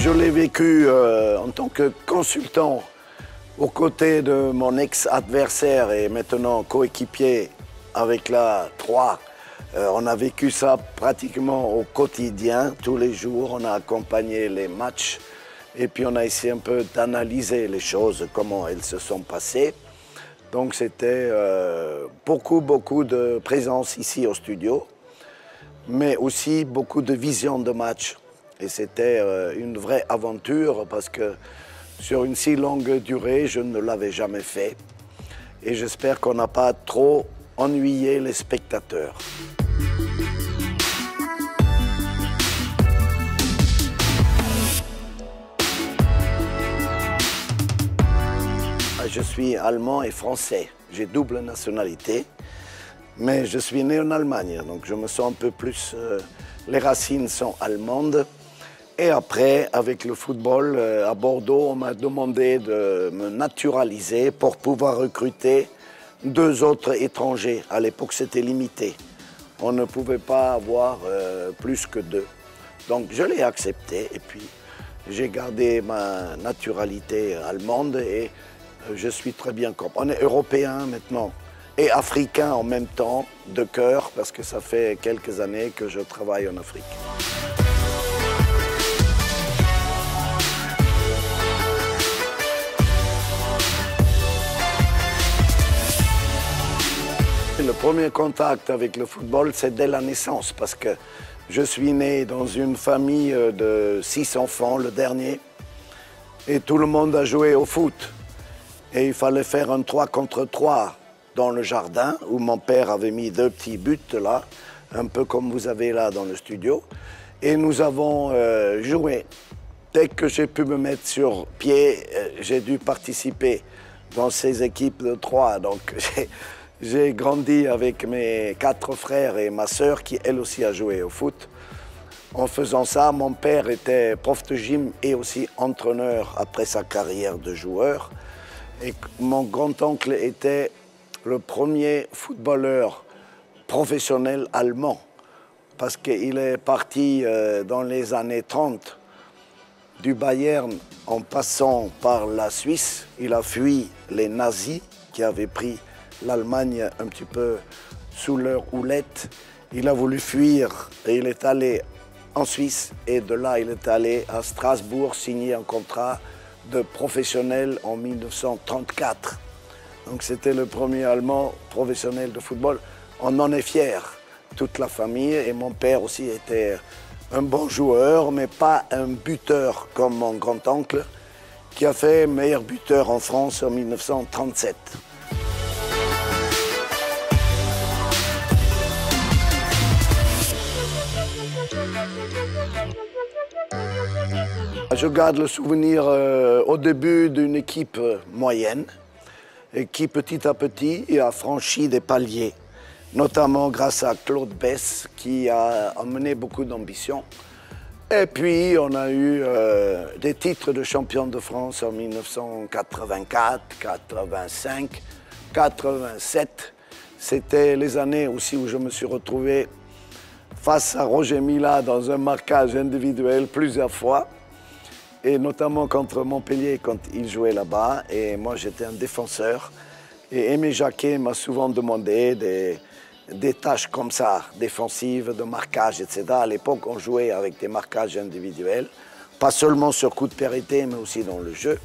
Je l'ai vécu en tant que consultant aux côtés de mon ex-adversaire et maintenant coéquipier avec la 3. On a vécu ça pratiquement au quotidien, tous les jours. On a accompagné les matchs et puis on a essayé un peu d'analyser les choses, comment elles se sont passées. Donc c'était beaucoup de présence ici au studio, mais aussi beaucoup de vision de match. Et c'était une vraie aventure parce que sur une si longue durée, je ne l'avais jamais fait. Et j'espère qu'on n'a pas trop ennuyé les spectateurs. Je suis allemand et français. J'ai double nationalité, mais je suis né en Allemagne, donc je me sens un peu plus... les racines sont allemandes. Et après, avec le football à Bordeaux, on m'a demandé de me naturaliser pour pouvoir recruter 2 autres étrangers. À l'époque, c'était limité. On ne pouvait pas avoir plus que 2. Donc, je l'ai accepté et puis j'ai gardé ma naturalité allemande et je suis très bien compris. On est européen maintenant et africain en même temps, de cœur, parce que ça fait quelques années que je travaille en Afrique. Le premier contact avec le football, c'est dès la naissance, parce que je suis né dans une famille de 6 enfants, le dernier, et tout le monde a joué au foot. Et il fallait faire un 3 contre 3 dans le jardin, où mon père avait mis 2 petits buts là, un peu comme vous avez là dans le studio. Et nous avons joué. Dès que j'ai pu me mettre sur pied, j'ai dû participer dans ces équipes de 3. Donc j'ai grandi avec mes 4 frères et ma sœur qui, elle aussi, a joué au foot. En faisant ça, mon père était prof de gym et aussi entraîneur après sa carrière de joueur. Et mon grand-oncle était le premier footballeur professionnel allemand parce qu'il est parti dans les années 30 du Bayern en passant par la Suisse. Il a fui les nazis qui avaient pris l'Allemagne un petit peu sous leur houlette. Il a voulu fuir et il est allé en Suisse et de là il est allé à Strasbourg signer un contrat de professionnel en 1934. Donc c'était le premier Allemand professionnel de football. On en est fiers, toute la famille, et mon père aussi était un bon joueur, mais pas un buteur comme mon grand-oncle qui a fait meilleur buteur en France en 1937. Je garde le souvenir au début d'une équipe moyenne et qui petit à petit a franchi des paliers, notamment grâce à Claude Bess qui a amené beaucoup d'ambition. Et puis on a eu des titres de champion de France en 1984, 85, 87. C'était les années aussi où je me suis retrouvé face à Roger Mila dans un marquage individuel plusieurs fois. Et notamment contre Montpellier quand il jouait là-bas. Et moi, j'étais un défenseur. Et Aimé Jacquet m'a souvent demandé des tâches comme ça, défensives, de marquage, etc. À l'époque, on jouait avec des marquages individuels, pas seulement sur coup de périté, mais aussi dans le jeu.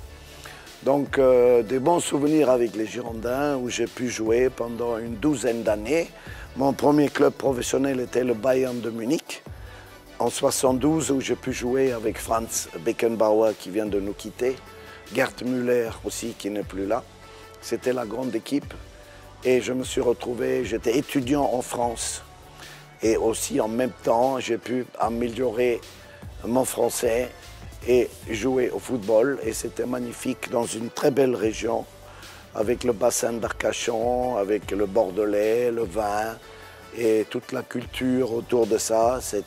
Donc, des bons souvenirs avec les Girondins où j'ai pu jouer pendant une 12aine d'années. Mon premier club professionnel était le Bayern de Munich. En 72, où j'ai pu jouer avec Franz Beckenbauer qui vient de nous quitter, Gerd Müller aussi qui n'est plus là. C'était la grande équipe et je me suis retrouvé, j'étais étudiant en France et aussi en même temps j'ai pu améliorer mon français et jouer au football et c'était magnifique dans une très belle région avec le bassin d'Arcachon, avec le Bordelais, le vin et toute la culture autour de ça. C'est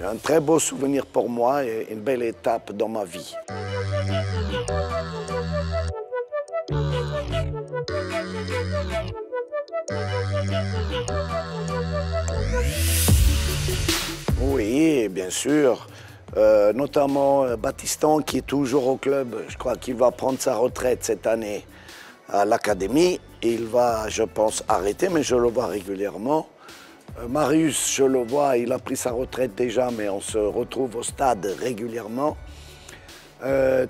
un très beau souvenir pour moi et une belle étape dans ma vie. Oui, bien sûr. Notamment Battiston qui est toujours au club. Je crois qu'il va prendre sa retraite cette année à l'académie. Il va, je pense, arrêter, mais je le vois régulièrement. Marius, je le vois, il a pris sa retraite déjà, mais on se retrouve au stade régulièrement.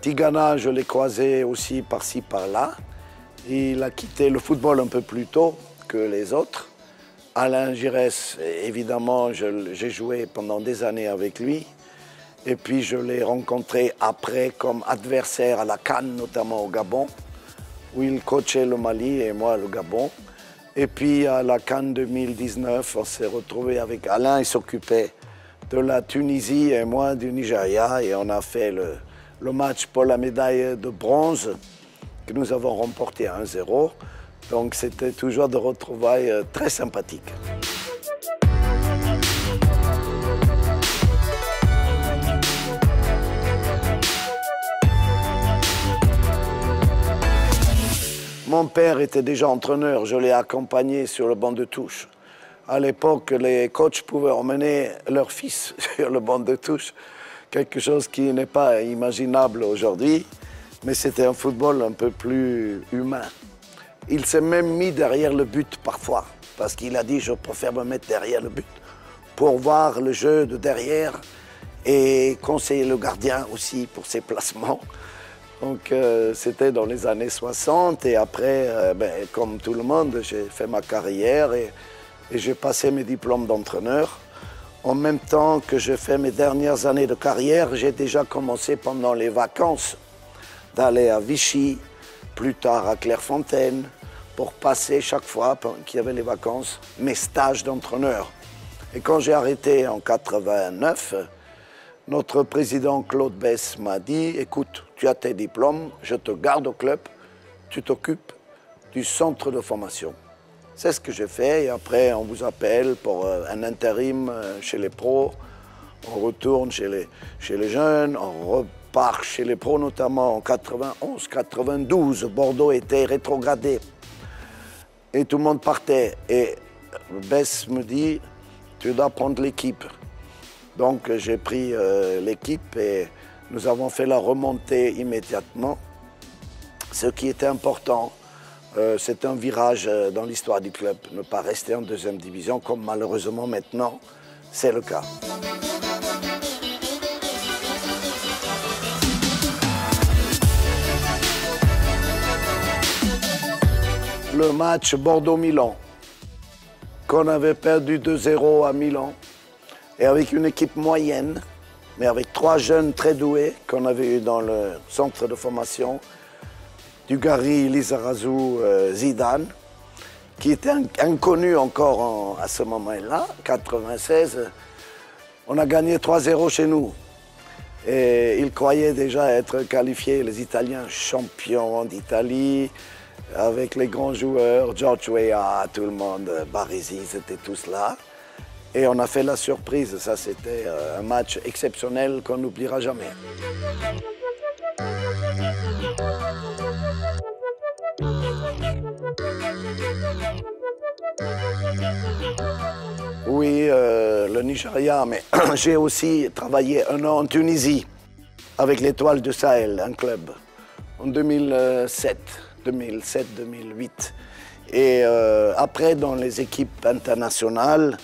Tigana, je l'ai croisé aussi par-ci, par-là. Il a quitté le football un peu plus tôt que les autres. Alain Giresse, évidemment, j'ai joué pendant des années avec lui. Et puis je l'ai rencontré après comme adversaire à la CAN, notamment au Gabon, où il coachait le Mali et moi le Gabon. Et puis à la CAN 2019, on s'est retrouvés avec Alain, il s'occupait de la Tunisie et moi du Nigeria. Et on a fait le match pour la médaille de bronze que nous avons remporté à 1-0. Donc c'était toujours des retrouvailles très sympathiques. Mon père était déjà entraîneur, je l'ai accompagné sur le banc de touche. À l'époque, les coachs pouvaient emmener leur fils sur le banc de touche, quelque chose qui n'est pas imaginable aujourd'hui, mais c'était un football un peu plus humain. Il s'est même mis derrière le but parfois, parce qu'il a dit « je préfère me mettre derrière le but » pour voir le jeu de derrière et conseiller le gardien aussi pour ses placements. Donc c'était dans les années 60 et après, comme tout le monde, j'ai fait ma carrière et j'ai passé mes diplômes d'entraîneur. En même temps que j'ai fait mes dernières années de carrière, j'ai déjà commencé pendant les vacances d'aller à Vichy, plus tard à Clairefontaine, pour passer chaque fois qu'il y avait les vacances, mes stages d'entraîneur. Et quand j'ai arrêté en 89, notre président Claude Bess m'a dit « Écoute, tu as tes diplômes, je te garde au club, tu t'occupes du centre de formation. » C'est ce que j'ai fait et après on vous appelle pour un intérim chez les pros, on retourne chez les jeunes, on repart chez les pros notamment en 91, 92, Bordeaux était rétrogradé et tout le monde partait et Bess me dit « Tu dois prendre l'équipe ». Donc j'ai pris l'équipe et nous avons fait la remontée immédiatement. Ce qui était important, c'est un virage dans l'histoire du club, ne pas rester en deuxième division, comme malheureusement maintenant, c'est le cas. Le match Bordeaux-Milan, qu'on avait perdu 2-0 à Milan, et avec une équipe moyenne, mais avec 3 jeunes très doués qu'on avait eu dans le centre de formation, Dugarry, Lizarazu, Zidane, qui était inconnu encore à ce moment-là, 96. On a gagné 3-0 chez nous. Et ils croyaient déjà être qualifiés, les Italiens, champions d'Italie, avec les grands joueurs, George Weah, tout le monde, Baresi, c'était tous là. Et on a fait la surprise, ça c'était un match exceptionnel qu'on n'oubliera jamais. Oui, le Nigeria, mais j'ai aussi travaillé 1 an en Tunisie avec l'Étoile du Sahel, un club, en 2007, 2008. Et après, dans les équipes internationales,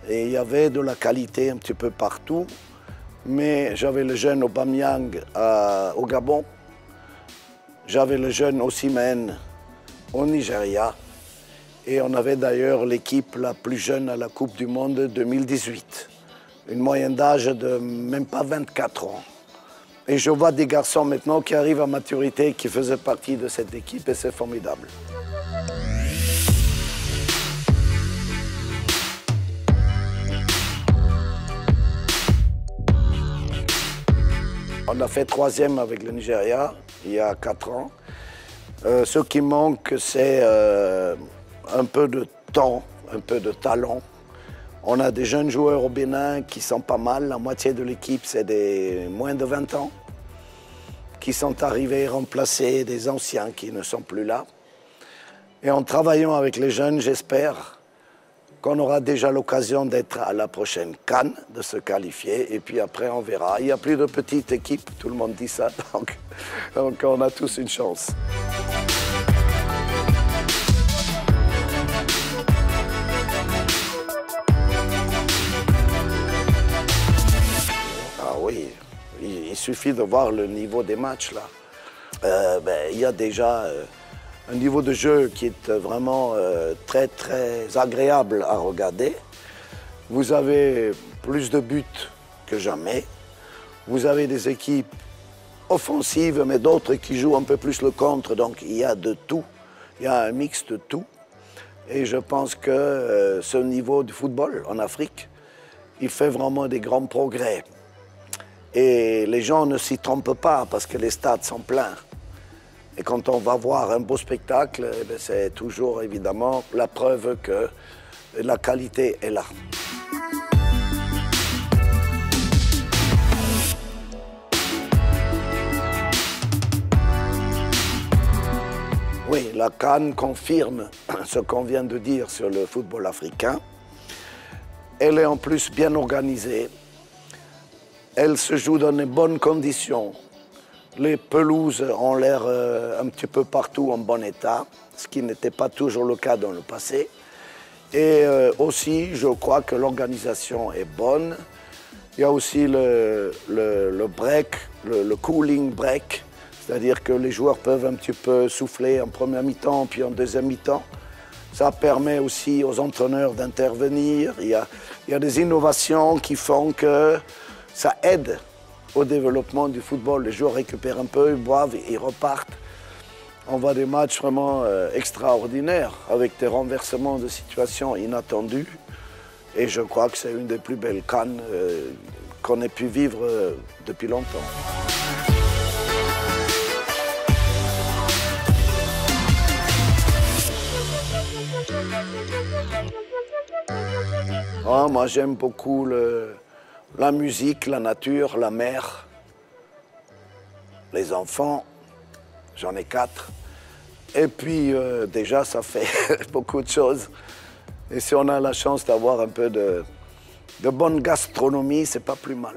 et il y avait de la qualité un petit peu partout, mais j'avais le jeune Aubameyang au Gabon, j'avais le jeune Osimhen au Nigeria, et on avait d'ailleurs l'équipe la plus jeune à la Coupe du Monde 2018, une moyenne d'âge de même pas 24 ans. Et je vois des garçons maintenant qui arrivent à maturité, qui faisaient partie de cette équipe, et c'est formidable. On a fait 3e avec le Nigeria il y a 4 ans. Ce qui manque, c'est un peu de temps un peu de talent. On a des jeunes joueurs au Bénin qui sont pas mal. La moitié de l'équipe, c'est des moins de 20 ans qui sont arrivés remplacer des anciens qui ne sont plus là. Et en travaillant avec les jeunes, j'espère qu'on aura déjà l'occasion d'être à la prochaine CAN, de se qualifier. Et puis après, on verra. Il n'y a plus de petites équipes, tout le monde dit ça. Donc on a tous une chance. Oui, il suffit de voir le niveau des matchs là. Il y a déjà un niveau de jeu qui est vraiment très très agréable à regarder. Vous avez plus de buts que jamais. Vous avez des équipes offensives, mais d'autres qui jouent un peu plus le contre. Donc il y a de tout. Il y a un mix de tout. Et je pense que ce niveau du football en Afrique, il fait vraiment des grands progrès. Et les gens ne s'y trompent pas parce que les stades sont pleins. Et quand on va voir un beau spectacle, c'est toujours évidemment la preuve que la qualité est là. Oui, la CAN confirme ce qu'on vient de dire sur le football africain. Elle est en plus bien organisée. Elle se joue dans de bonnes conditions. Les pelouses ont l'air un petit peu partout en bon état, ce qui n'était pas toujours le cas dans le passé. Et aussi, je crois que l'organisation est bonne. Il y a aussi le break, le cooling break, c'est-à-dire que les joueurs peuvent un petit peu souffler en première mi-temps, puis en deuxième mi-temps. Ça permet aussi aux entraîneurs d'intervenir. Il y a des innovations qui font que ça aide au développement du football. Les joueurs récupèrent un peu, ils boivent, ils repartent. On voit des matchs vraiment extraordinaires avec des renversements de situations inattendues. Et je crois que c'est une des plus belles CAN qu'on ait pu vivre depuis longtemps. Oh, moi j'aime beaucoup la musique, la nature, la mer, les enfants, j'en ai 4. Et puis déjà ça fait beaucoup de choses. Et si on a la chance d'avoir un peu de bonne gastronomie, c'est pas plus mal.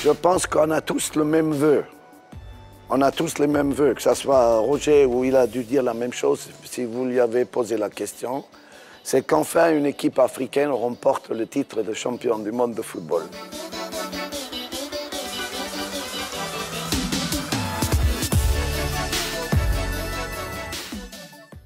Je pense qu'on a tous le même vœu. On a tous les mêmes vœux, que ce soit Roger où il a dû dire la même chose si vous lui avez posé la question. C'est qu'enfin une équipe africaine remporte le titre de champion du monde de football.